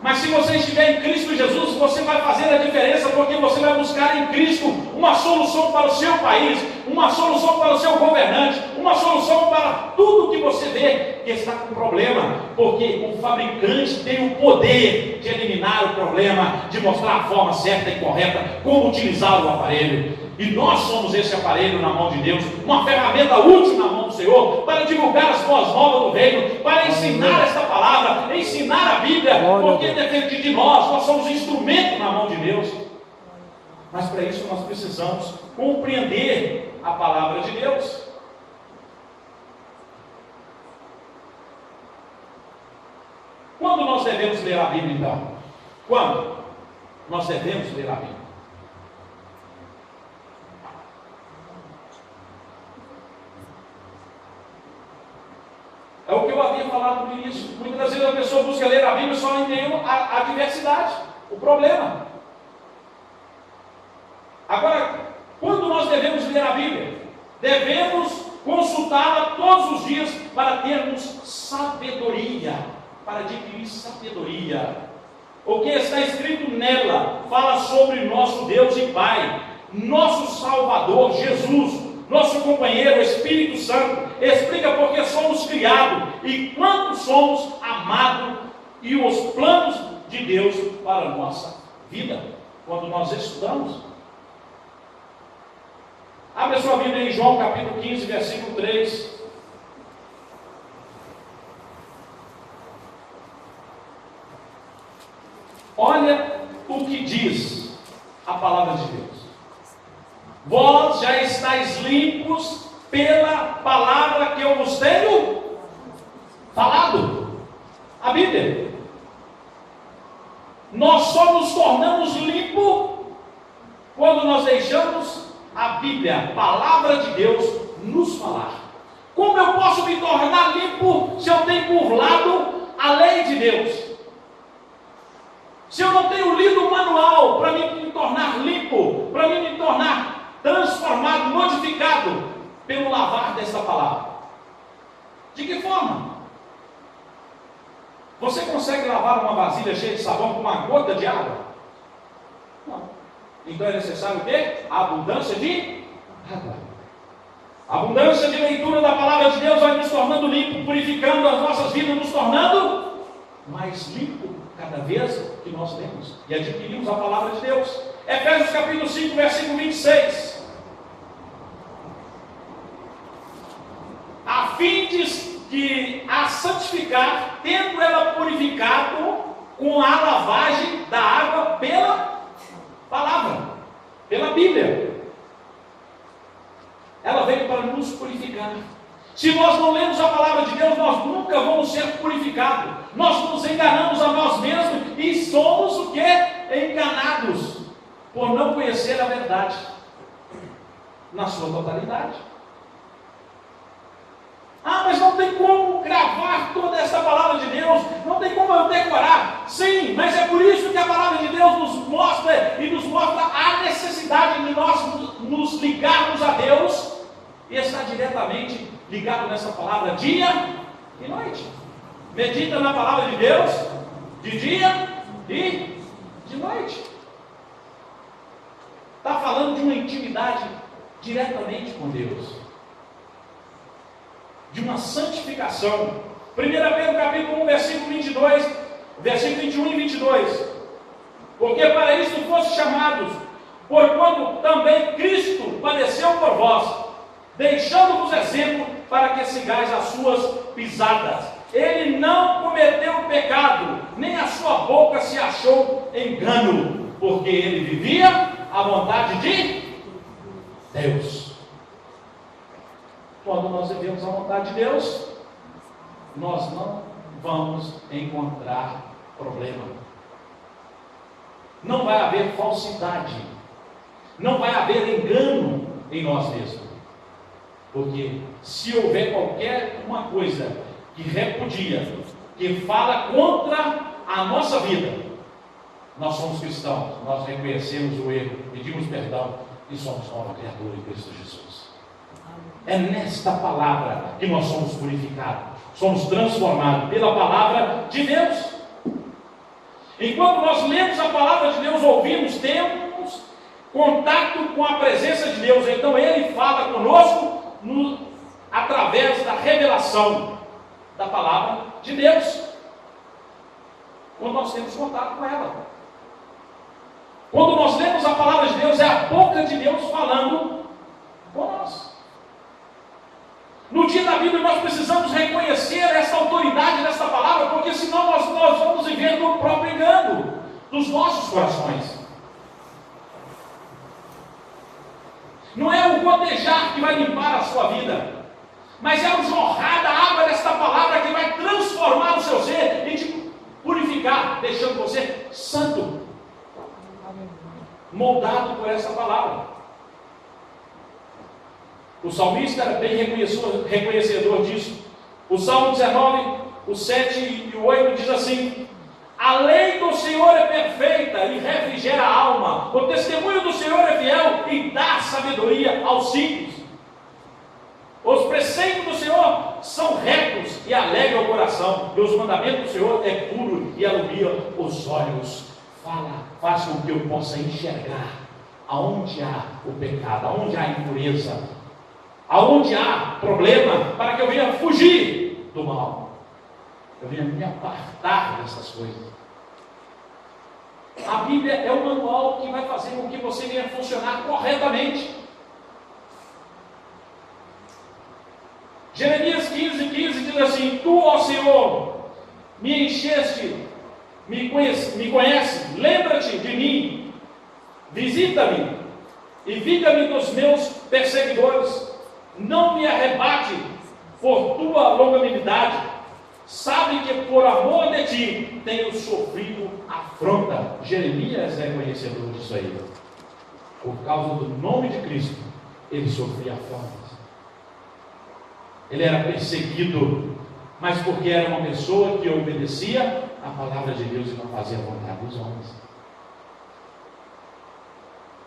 Mas se você estiver em Cristo Jesus, você vai fazer a diferença, porque você vai buscar em Cristo uma solução para o seu país, uma solução para o seu governante, uma solução para tudo que você vê que está com problema, porque o fabricante tem o poder de eliminar o problema, de mostrar a forma certa e correta, como utilizar o aparelho. E nós somos esse aparelho na mão de Deus, uma ferramenta útil na mão do Senhor, para divulgar as boas novas do reino, para ensinar esta palavra, ensinar a Bíblia, porque depende de nós somos instrumento na mão de Deus. Mas para isso nós precisamos compreender a palavra de Deus. Quando nós devemos ler a Bíblia, então? Quando nós devemos ler a Bíblia? É o que eu havia falado no início. Muitas vezes a pessoa busca ler a Bíblia só entendendo a diversidade, o problema. Agora, quando nós devemos ler a Bíblia? Devemos consultá-la todos os dias para termos sabedoria, para adquirir sabedoria. O que está escrito nela fala sobre nosso Deus e Pai, nosso Salvador, Jesus, nosso companheiro, o Espírito Santo. Explica porque somos criados e quanto somos amados e os planos de Deus para a nossa vida. Quando nós estudamos, abre a sua Bíblia em João capítulo 15, versículo 3. Olha o que diz a palavra de Deus. Vós já estáis limpos pela palavra que eu vos tenho falado. A Bíblia. Nós só nos tornamos limpos quando nós deixamos a Bíblia, a palavra de Deus, nos falar. Como eu posso me tornar limpo se eu tenho burlado a lei de Deus? Se eu não tenho lido o manual para me tornar limpo, para me tornar transformado, modificado pelo lavar desta palavra? De que forma? Você consegue lavar uma vasilha cheia de sabão com uma gota de água? Não. Então é necessário o quê? A abundância de água. A abundância de leitura da palavra de Deus vai nos tornando limpo, purificando as nossas vidas, nos tornando mais limpo cada vez que nós lemos e adquirimos a palavra de Deus. Efésios capítulo 5, versículo 26. A fim de que a santificar, tendo ela purificado com a lavagem da água pela palavra, pela Bíblia. Ela veio para nos purificar. Se nós não lemos a palavra de Deus, nós nunca vamos ser purificados. Nós nos enganamos a nós mesmos e somos o que? Enganados por não conhecer a verdade na sua totalidade. Ah, mas não tem como gravar toda essa palavra de Deus, não tem como eu decorar. Sim, mas é por isso que a palavra de Deus nos mostra e nos mostra a necessidade de nós nos ligarmos a Deus e estar diretamente ligado nessa palavra dia e noite. Medita na palavra de Deus de dia e de noite. Está falando de uma intimidade diretamente com Deus, de uma santificação. 1 Pedro capítulo 1, versículo 22, versículo 21 e 22. Porque para isto foste chamados, porquanto também Cristo padeceu por vós, deixando-vos exemplo para que sigais as suas pisadas. Ele não cometeu pecado, nem a sua boca se achou engano, porque ele vivia à vontade de Deus. Quando nós vivemos a vontade de Deus, nós não vamos encontrar problema. Não vai haver falsidade, não vai haver engano em nós mesmos. Porque se houver qualquer uma coisa que repudia, que fala contra a nossa vida, nós somos cristãos, nós reconhecemos o erro, pedimos perdão e somos nova criatura em Cristo Jesus. É nesta palavra que nós somos purificados, somos transformados pela palavra de Deus. Enquanto nós lemos a palavra de Deus, ouvimos, temos contato com a presença de Deus, então Ele fala conosco através da revelação da palavra de Deus, quando nós temos contato com ela. Quando nós lemos a palavra de Deus, é a boca de Deus falando com nós. No dia da Bíblia nós precisamos reconhecer essa autoridade dessa palavra, porque senão nós vamos viver no próprio engano dos nossos corações. Não é o gotejar que vai limpar a sua vida, mas é o jorrar da água desta palavra que vai transformar o seu ser e te purificar, deixando você santo, moldado por essa palavra. O salmista era bem reconhecedor disso. O Salmo 19, o 7 e o 8 diz assim: a lei do Senhor é perfeita e refrigera a alma. O testemunho do Senhor é fiel e dá sabedoria aos simples. Os preceitos do Senhor são retos e alegram o coração. E os mandamentos do Senhor é puro e alumia os olhos. Faz com que eu possa enxergar aonde há o pecado, aonde há impureza, aonde há problema, para que eu venha fugir do mal. Eu venha me apartar dessas coisas. A Bíblia é o manual que vai fazer com que você venha funcionar corretamente. Jeremias 15, 15 diz assim: tu, ó Senhor, me encheste, me conhece, lembra-te de mim, visita-me e vinga-me dos meus perseguidores, não me arrebate por tua longanimidade, sabe que por amor de ti tenho sofrido afronta. Jeremias é conhecedor disso aí. Por causa do nome de Cristo, ele sofria afrontas. Ele era perseguido, mas porque era uma pessoa que obedecia a palavra de Deus e não fazia a vontade dos homens.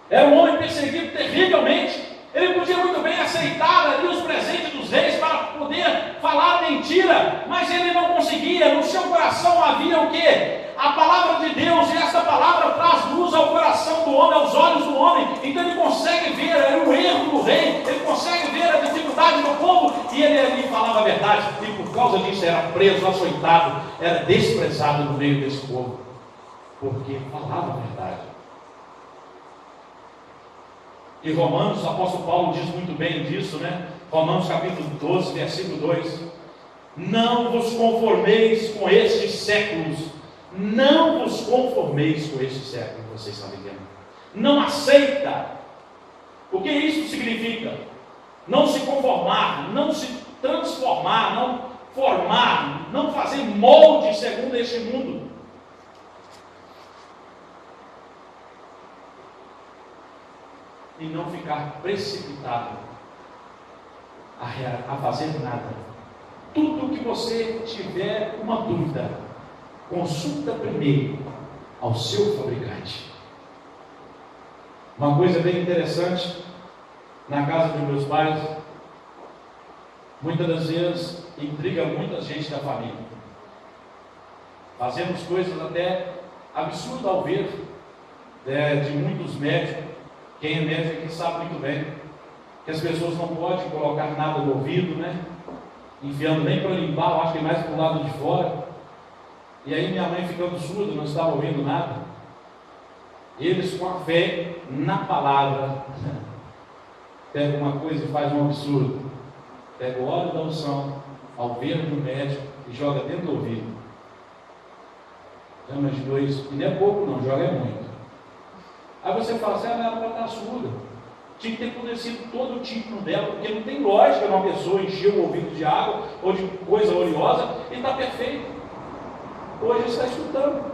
Era um homem perseguido terrivelmente. Ele podia muito bem aceitar ali os presentes dos reis para poder falar mentira, mas ele não conseguia. No seu coração havia o quê? A palavra de Deus, e essa palavra traz luz ao coração do homem, aos olhos do homem. Então ele consegue ver o erro do rei, ele consegue ver a dificuldade do povo, e ele ali falava a verdade, e por causa disso era preso, açoitado, era desprezado no meio desse povo, porque falava a verdade. E Romanos, o apóstolo Paulo diz muito bem disso, né? Romanos capítulo 12, versículo 2: não vos conformeis com estes séculos, não vos conformeis com este século. Vocês sabem que é. Não aceita. O que isso significa? Não se conformar, não se transformar, não formar, não fazer molde segundo este mundo. E não ficar precipitado a fazer nada. Tudo que você tiver uma dúvida, consulta primeiro ao seu fabricante. Uma coisa bem interessante, na casa dos meus pais, muitas das vezes intriga muita gente da família. Fazemos coisas até absurdas ao ver, de muitos médicos. Quem é médico aqui sabe muito bem que as pessoas não podem colocar nada no ouvido, né? Enfiando nem para limpar, eu acho que mais para o lado de fora. E aí minha mãe ficando surda, não estava ouvindo nada. Eles com a fé na palavra pegam uma coisa e fazem um absurdo. Pega o óleo da unção ao ver do médico e joga dentro do ouvido. Já imaginou isso? E não é pouco não, joga muito. Aí você fala assim, ela para estar surda. Tinha que ter conhecido todo o tímpano dela, porque não tem lógica uma pessoa encher o ouvido de água ou de coisa oleosa e está perfeito. Hoje está escutando.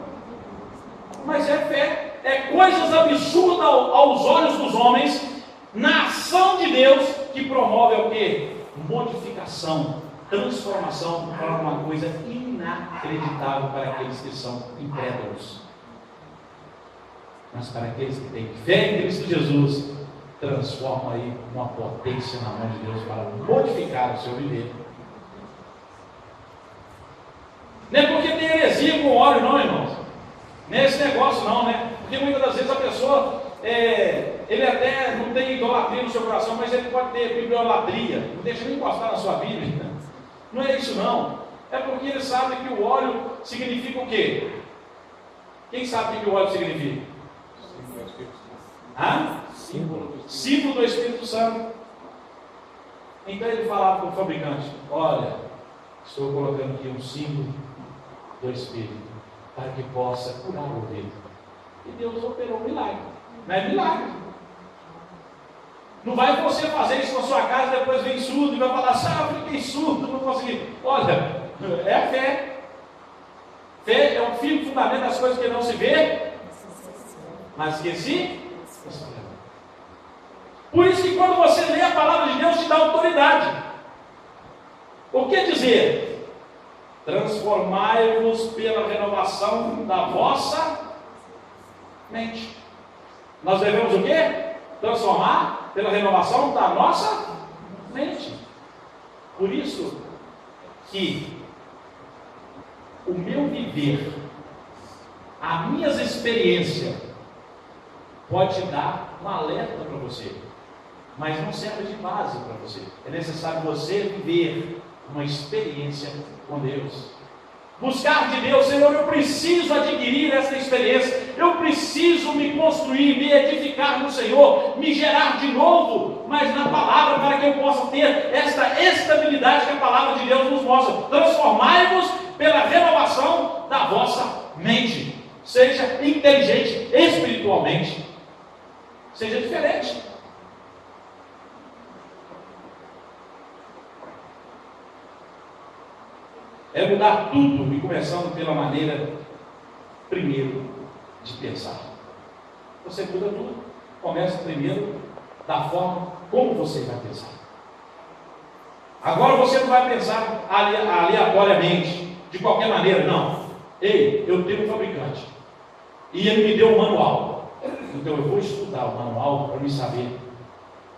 Mas é fé, é coisas absurdas aos olhos dos homens, na ação de Deus, que promove o quê? Modificação, transformação para uma coisa inacreditável para aqueles que são incrédulos. Mas para aqueles que têm fé em Cristo Jesus, transforma aí uma potência na mão de Deus para modificar o seu viver. Não é porque tem heresia com óleo não, irmãos. Não é esse negócio não, né? Porque muitas das vezes a pessoa, ele até não tem idolatria no seu coração, mas ele pode ter bibliolatria. Não deixa nem encostar na sua Bíblia. Não é isso não. É porque ele sabe que o óleo significa o quê? Quem sabe o que o óleo significa? Símbolo do Espírito Santo. Então ele falava para o fabricante: olha, estou colocando aqui um símbolo do Espírito para que possa curar o ouvido. E Deus operou um milagre. Não é milagre. Não vai você fazer isso na sua casa e depois vem surdo e vai falar assim: eu fiquei surdo, não consegui. Olha, é a fé. Fé é um firme fundamento das coisas que não se vê, mas que se... Por isso que quando você lê a palavra de Deus, te dá autoridade. O que dizer? Transformai-vos pela renovação da vossa mente. Nós devemos o quê? Transformar pela renovação da nossa mente. Por isso que o meu viver, as minhas experiências, pode te dar um alerta para você, mas não serve de base para você. É necessário você viver uma experiência com Deus. Buscar de Deus: Senhor, eu preciso adquirir essa experiência, eu preciso me construir, me edificar no Senhor, me gerar de novo, mas na palavra, para que eu possa ter esta estabilidade que a palavra de Deus nos mostra. Transformai-vos pela renovação da vossa mente. Seja inteligente espiritualmente, seja diferente. É mudar tudo, e começando pela maneira, primeiro, de pensar. Você muda tudo, começa primeiro da forma como você vai pensar. Agora você não vai pensar aleatoriamente, de qualquer maneira, não. Ei, eu tenho um fabricante e ele me deu um manual, então eu vou estudar o manual para me saber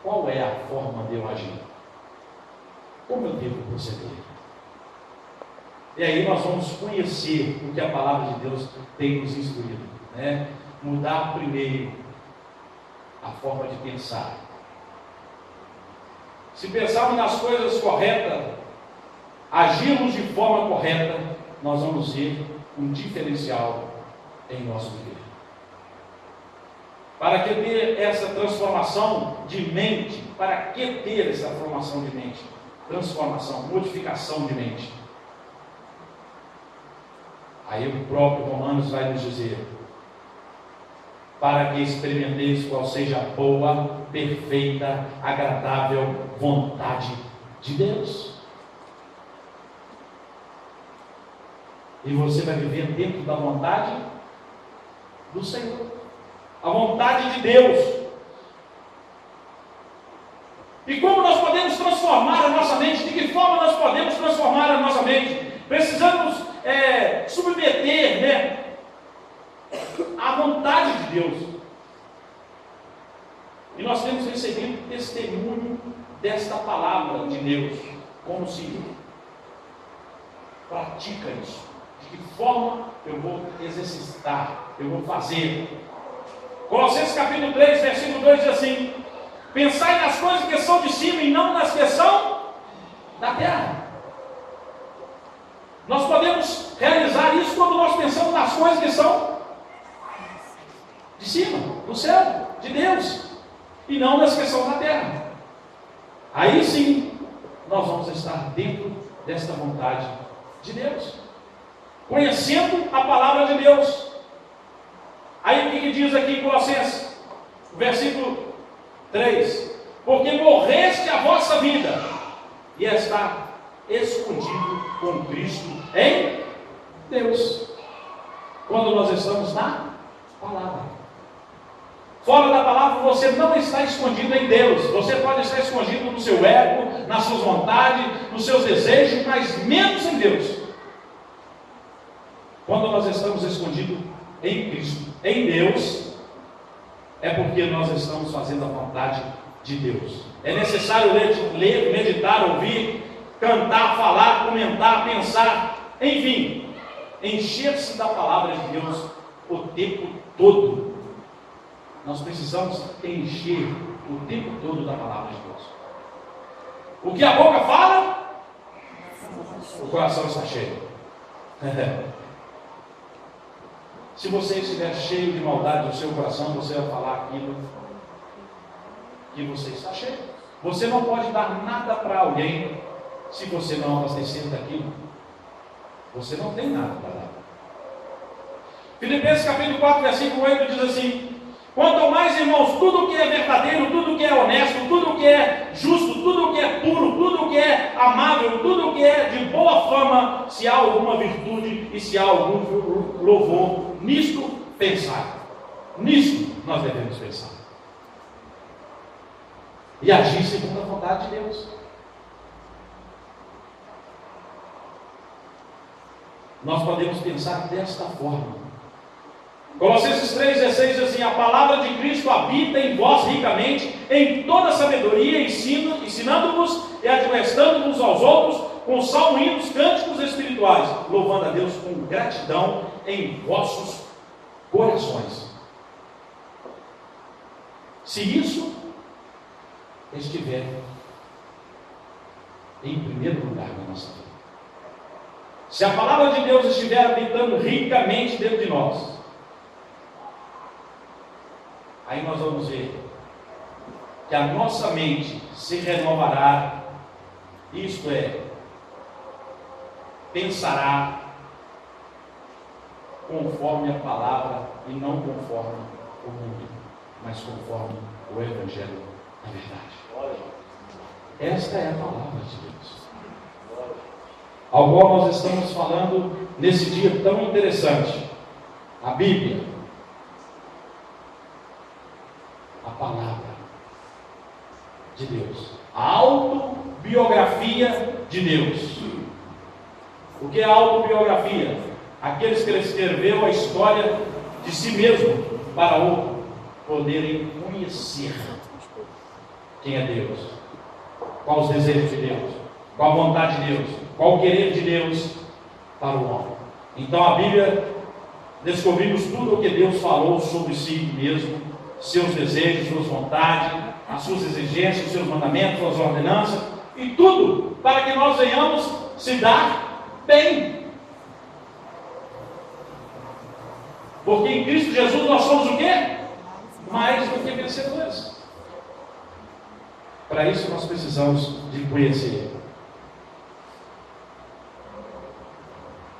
qual é a forma de eu agir, como eu devo proceder. E aí nós vamos conhecer o que a palavra de Deus tem nos instruído, né? Mudar primeiro a forma de pensar. Se pensarmos nas coisas corretas, agirmos de forma correta, nós vamos ter um diferencial em nosso viver. Para que ter essa transformação de mente? Para que ter essa formação de mente? Transformação, modificação de mente. Aí o próprio Romanos vai nos dizer: para que experimenteis qual seja a boa, perfeita, agradável vontade de Deus. E você vai viver dentro da vontade do Senhor, a vontade de Deus. E como nós podemos transformar a nossa mente? De que forma nós podemos transformar a nossa mente? Precisamos submeter, né, a vontade de Deus. E nós temos recebido testemunho desta palavra de Deus. Como se pratica isso? De que forma eu vou exercitar, eu vou fazer? Colossenses capítulo 3, versículo 2 diz assim: pensai nas coisas que são de cima e não nas que são da terra. Nós podemos realizar isso quando nós pensamos nas coisas que são de cima, do céu, de Deus, e não nas que são da terra. Aí sim, nós vamos estar dentro desta vontade de Deus, conhecendo a palavra de Deus. Aí o que diz aqui em Colossenses, versículo 3: porque morreste a vossa vida e está escondido com Cristo em Deus. Quando nós estamos na palavra. Fora da palavra você não está escondido em Deus. Você pode estar escondido no seu ego, nas suas vontades, nos seus desejos, mas menos em Deus. Quando nós estamos escondidos em Cristo, em Deus, é porque nós estamos fazendo a vontade de Deus. É necessário ler, meditar, ouvir, cantar, falar, comentar, pensar, enfim, encher-se da palavra de Deus o tempo todo. Nós precisamos encher o tempo todo da palavra de Deus. O que a boca fala, o coração está cheio. Se você estiver cheio de maldade no seu coração, você vai falar aquilo que você está cheio. Você não pode dar nada para alguém se você não abastecer daquilo. Você não tem nada para dar. Filipenses capítulo 4, versículo 8 diz assim: quanto mais, irmãos, tudo que é verdadeiro, tudo que é honesto, tudo que é justo, tudo que é puro, tudo que é amável, tudo que é de boa fama, se há alguma virtude e se há algum louvor, nisto pensar. Nisto nós devemos pensar. E agir segundo a vontade de Deus. Nós podemos pensar desta forma. Colossenses 3,16 diz assim: a palavra de Cristo habita em vós ricamente, em toda sabedoria, ensinando-vos e admoestando-vos aos outros, com salmos, hinos, cânticos espirituais, louvando a Deus com gratidão em vossos corações. Se isso estiver em primeiro lugar na nossa vida, se a palavra de Deus estiver habitando ricamente dentro de nós, aí nós vamos ver que a nossa mente se renovará, isto é, pensará conforme a palavra e não conforme o mundo, mas conforme o Evangelho da verdade. Esta é a palavra de Deus, ao qual nós estamos falando nesse dia tão interessante, a Bíblia. A palavra. de Deus. A autobiografia de Deus. O que é a autobiografia? Aqueles que escreveram a história de si mesmo para outro poderem conhecer quem é Deus, qual os desejos de Deus, qual a vontade de Deus, qual o querer de Deus para o homem. Então a Bíblia, descobrimos tudo o que Deus falou sobre si mesmo, seus desejos, suas vontades, as suas exigências, os seus mandamentos, suas ordenanças, e tudo para que nós venhamos se dar bem. Porque em Cristo Jesus nós somos o quê? Mais do que vencedores. Para isso nós precisamos de conhecer.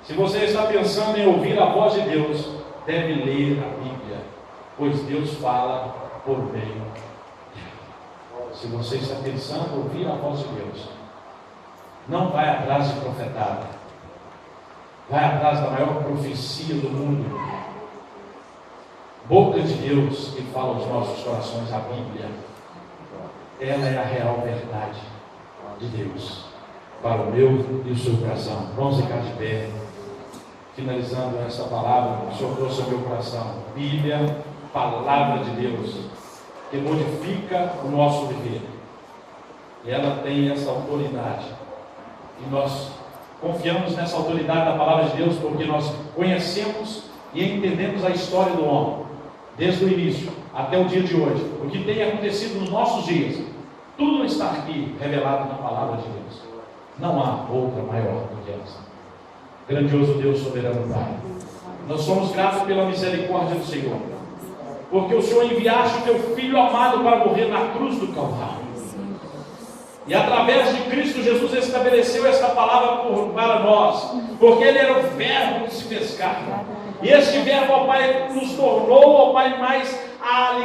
Se você está pensando em ouvir a voz de Deus, deve ler a Bíblia, pois Deus fala por meio dela. Se você está pensando em ouvir a voz de Deus, não vai atrás de profetada, vai atrás da maior profecia do mundo, boca de Deus que fala aos nossos corações, a Bíblia. Ela é a real verdade de Deus para o meu e o seu coração. Vamos ficar de pé, finalizando essa palavra que o Senhor trouxe ao meu coração. Bíblia, palavra de Deus, que modifica o nosso viver. E ela tem essa autoridade. E nós confiamos nessa autoridade da palavra de Deus porque nós conhecemos e entendemos a história do homem, desde o início até o dia de hoje, o que tem acontecido nos nossos dias. Tudo está aqui revelado na palavra de Deus. Não há outra maior do que essa. Grandioso Deus, soberano Pai, nós somos gratos pela misericórdia do Senhor, porque o Senhor enviaste o teu Filho amado para morrer na cruz do Calvário, e através de Cristo Jesus estabeleceu esta palavra para nós, porque Ele era o Verbo que se fez carne, e este Verbo, ó Pai, nos tornou, ó Pai, mais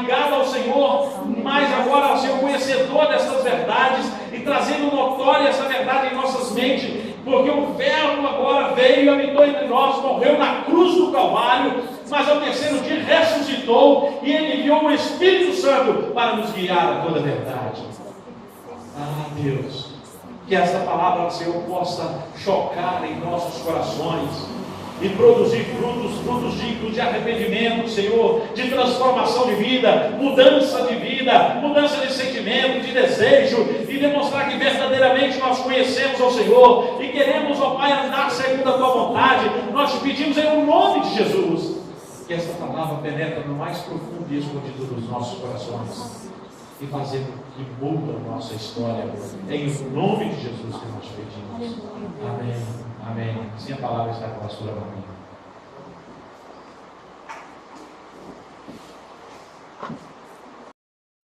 ligado ao Senhor, mais agora ao Senhor, conhecedor dessas verdades, e trazendo notória essa verdade em nossas mentes, porque o Verbo agora veio e habitou entre nós, morreu na cruz do Calvário, mas ao terceiro dia ressuscitou, e Ele enviou o Espírito Santo para nos guiar a toda a verdade. Ah, Deus, que esta palavra do Senhor possa chocar em nossos corações e produzir frutos dignos de arrependimento, Senhor, de transformação de vida, mudança de sentimento, de desejo, e demonstrar que verdadeiramente nós conhecemos ao Senhor e queremos, ó Pai, andar segundo a Tua vontade. Nós te pedimos em nome de Jesus, que esta palavra penetre no mais profundo e escondido dos nossos corações e fazendo que muda a nossa história. Em nome de Jesus que nós pedimos. Amém. Amém. Sim, a palavra está com a pastora Maria.